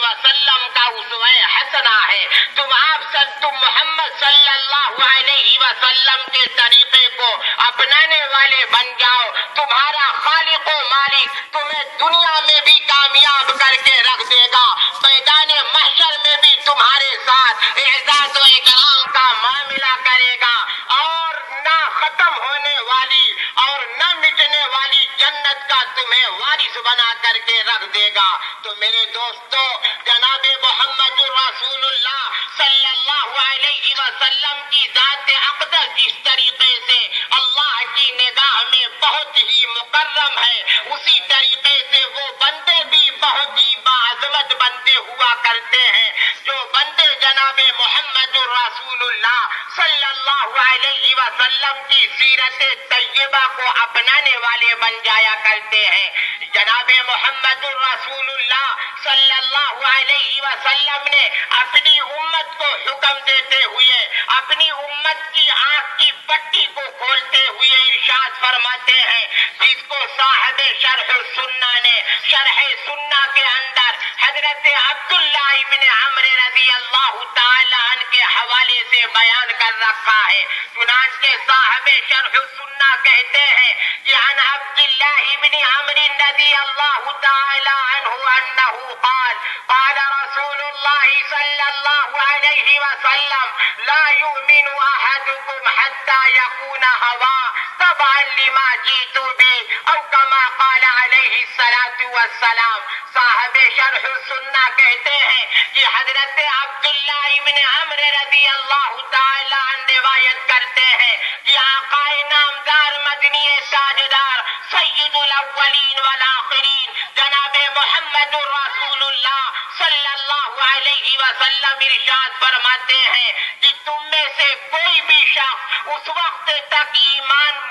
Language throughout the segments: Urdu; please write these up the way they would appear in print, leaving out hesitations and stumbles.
وسلم کا اسوہ حسنہ ہے. تم محمد صلی اللہ علیہ وسلم کے طریقے کو اپنانے والے بن جاؤ. تمہارا خالق و مالک تمہیں دنیا میں بھی کامیاب کر کے رکھ دے گا, میدان محشر میں بھی تمہارے ساتھ اعزاز و اکرام کا معاملہ کرے گا, اور نہ ختم ہونے والی اور نہ مٹنے والی جنت کا تمہیں وارث بنا کر کے رکھ دے گا. تو میرے دوستو, جناب محمد رسول اللہ صلی اللہ علیہ وسلم کی ذات اقدس جس طریقے سے اللہ کی نگاہ میں بہت ہی مکرم ہے, اسی طریقے سے وہ بندے بھی بہت ہی باعظمت بندے ہوا کرتے ہیں. جو بندے جناب محمد رسول اللہ صلی اللہ علیہ وسلم کی سیرت طیبہ کو اپنانے والے بن جایا کرتے ہیں. جناب محمد رسول اللہ صلی اللہ علیہ وسلم نے اپنی امت کو حکم دیتے ہوئے, اپنی امت کی آنکھ کی پٹی کو کھولتے ہوئے ارشاد فرماتے ہیں, جس کو صاحب شرح السنہ نے شرح سنہ کے اندر حضرت عبداللہ ابن عمرو رضی اللہ تعالی عنہ کے حوالے سے بیان کر رکھا ہے. چنانچہ صاحب شرح السنہ کہتے ہیں کہ عن عبداللہ ابن عمرو رضی اللہ تعالی عنہ انہ قال قال رسول اللہ صلی اللہ علیہ وسلم لا يؤمن احدكم حتى يكون هواه تبعا لما جئت به او كما قال علیہ الصلاة والسلام. صاحب شرح السنہ کہتے ہیں کہ حضرت عبداللہ ابن عمرو رضی اللہ تعالی عنہ روایت کرتے ہیں کہ آقا نامدار مدنی تاجدار سید الاولین والآخرین جناب محمد رسول اللہ صلی اللہ علیہ وسلم ارشاد فرماتے ہیں کہ تم میں سے کوئی بھی شخص اس وقت تک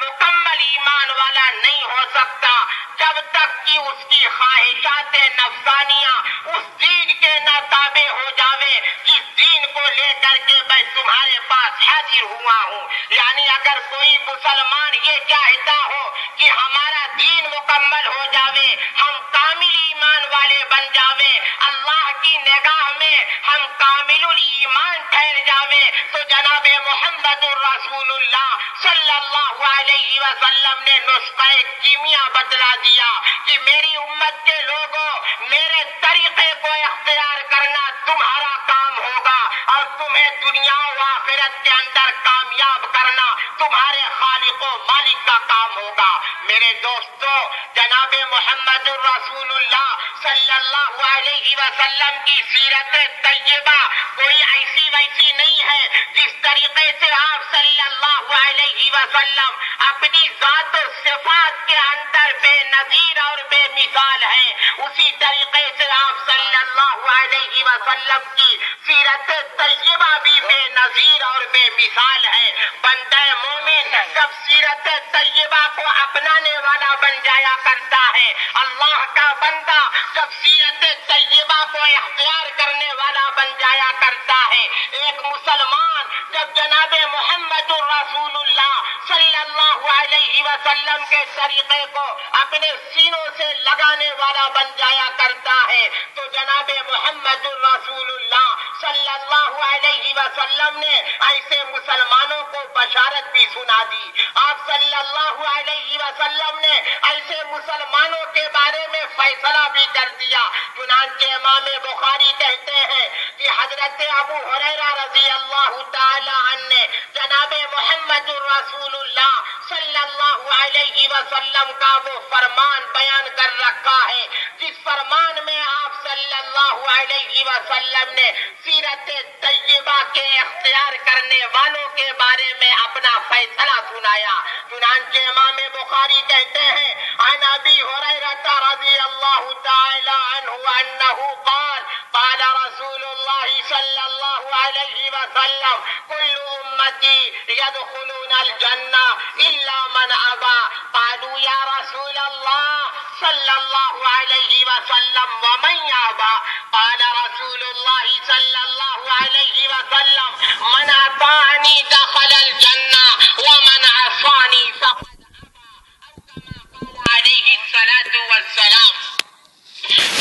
مکمل ایمان والا نہیں ہو سکتا جب تک کہ اس کی خواہشات نفسانیہ اس دین کے نہ تابع ہو جاوے جس دین کو لے کر کے میں تمہارے پاس حاضر ہوا ہوں. یعنی اگر کوئی مسلمان یہ چاہتا ہو کہ ہمارا دین مکمل ہو جاوے, ہم کامل ایمان والے بن جاوے, اللہ کی نگاہ میں ہم کامل ایمان ٹھہر جاوے, تو جناب محمد رسول اللہ صلی اللہ علیہ وسلم نے نسخہ کیمیا بتلا دیا کہ میری امت کے لوگوں, میرے طریقے کو اختیار کرنا تمہارا کام ہوگا, اور تمہیں دنیا و آخرت کے اندر کامیاب کرنا تمہارے خالق و مالک کا کام ہوگا. میرے دوستو, جناب محمد رسول اللہ صلی اللہ علیہ وسلم کی سیرت طیبہ کوئی ایسی ویسی نہیں ہے. جس طریقے سے آپ صلی اللہ علیہ وسلم اپنی ذات و صفات کے اندر بے نظیر اور بے مثال ہے, اسی طریقے سے آپ صلی اللہ علیہ وسلم کی سیرت طیبہ بھی بے نظیر اور بے مثال ہے. بندہ مومن جب سیرت طیبہ کو اپنانے والا بن جایا کرتا ہے, اللہ کا بندہ جب سیرت طیبہ کو اختیار کرنے والا بن جایا کرتا ہے, ایک مسلمان جب جناب محمد رسول اللہ صلی اللہ علیہ وسلم کے طریقے کو اپنے سینوں سے لگانے والا بن جایا کرتا ہے, تو جناب محمد رسول اللہ صلی اللہ علیہ وسلم نے ایسے مسلمانوں کو بشارت بھی سنا دی. آپ صلی اللہ علیہ وسلم نے ایسے مسلمانوں کے بارے میں فیصلہ بھی کر دیا. چنانچہ امام بخاری کہتے ہیں کہ حضرت ابو ہریرہ رضی اللہ تعالی عنہ نے جناب محمد رسول اللہ صلی اللہ علیہ وسلم کا وہ فرمان بیان کر رکھا ہے جس فرمان میں آپ صلی اللہ علیہ وسلم نے سیرت طیبہ کے اختیار کرنے والوں کے بارے میں اپنا فیصلہ سنایا. چنانچہ امام بخاری کہتے ہیں عن ابی ہریرہ رضی اللہ تعالی عنہ انہ قال قال رسول اللہ صلی اللہ علیہ وسلم کل امتی يدخلون الجنہ الا من ابى قالوا یا رسول اللہ صلی اللہ علیہ وسلم ومن يأبى قال رسول اللہ صلی اللہ علیہ وسلم من اطاعنی دخل الجنہ ومن عصانی فقد ابى او كما قال علیہ الصلاة والسلام.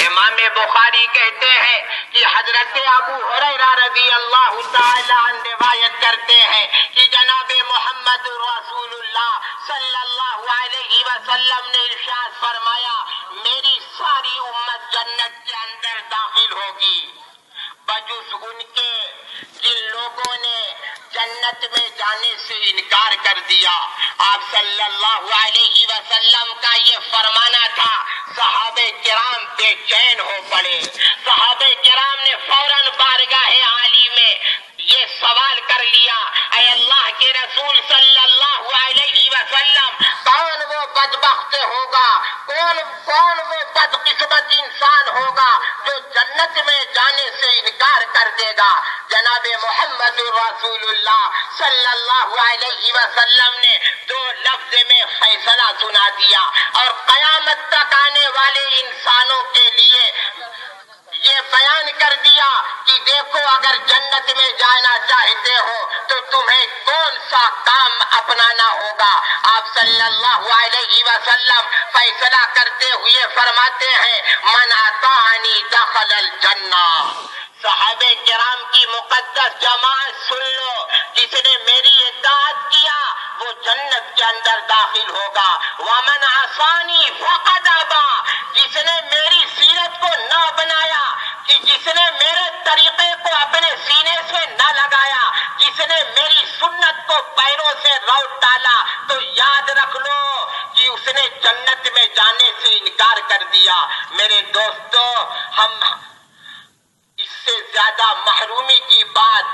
امام بخاری بخاری کہتے ہیں کہ حضرت ابو ہریرہ رضی اللہ تعالی عنہ روایت کرتے ہیں کہ جناب محمد رسول اللہ صلی اللہ علیہ وسلم نے ارشاد فرمایا میری ساری امت جنت کے اندر داخل ہوگی بجز ان کے جن لوگوں نے جنت میں جانے سے انکار کر دیا. آپ صلی اللہ علیہ وسلم کا یہ فرمانا تھا. صحابہ کرام بے چین ہو پڑے. صحابہ کرام نے فوراً بارگاہ عالی میں یہ سوال کر لیا اے اللہ کے رسول صلی اللہ علیہ وسلم کون وہ بدبخت ہوگا, کون وہ بدقسمت انسان ہوگا جو جنت میں جانے سے انکار کر دے گا. جناب محمد رسول اللہ صلی اللہ علیہ وسلم نے دو لفظ میں فیصلہ سنا دیا اور قیامت تک آنے والے انسانوں کے لیے یہ بیان کر دیا کہ دیکھو اگر جنت میں جانا چاہتے ہو تو تمہیں کون سا کام اپنانا ہوگا. آپ صلی اللہ علیہ وسلم فیصلہ کرتے ہوئے فرماتے ہیں من اطاعنی دخل الجنہ. صحابہ کرام کی مقدس جماعت سن لو, جس نے میری اطاعت کیا وہ جنت کے اندر داخل ہوگا. ومن عصانی فقد ابا, جس نے میری سیرت کو نہ بنایا, جس نے میرے طریقے کو اپنے سینے سے نہ لگایا, جس نے میری سنت کو پیروں سے روٹ ڈالا تو یاد رکھ لو کہ اس نے جنت میں جانے سے انکار کر دیا. میرے دوستو, ہم اس سے زیادہ محرومی کی بات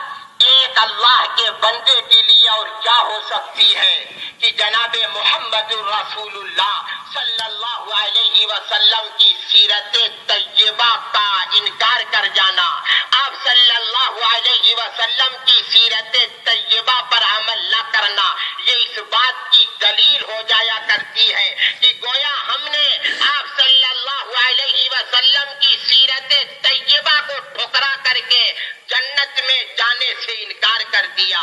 ایک اللہ کے بندے کے لیے اور کیا ہو سکتی ہے کہ جناب محمد رسول اللہ صلی اللہ علیہ وسلم کی سیرت طیبہ کا انکار کر جانا, آپ صلی اللہ علیہ وسلم کی سیرت طیبہ پر عمل نہ کرنا, یہ اس بات کی دلیل ہو جایا کرتی ہے کہ گویا ہم نے آپ صلی اللہ علیہ وسلم کی سیرت طیبہ کو ٹھکرا کر کے جنت میں جانے سے انکار کر دیا.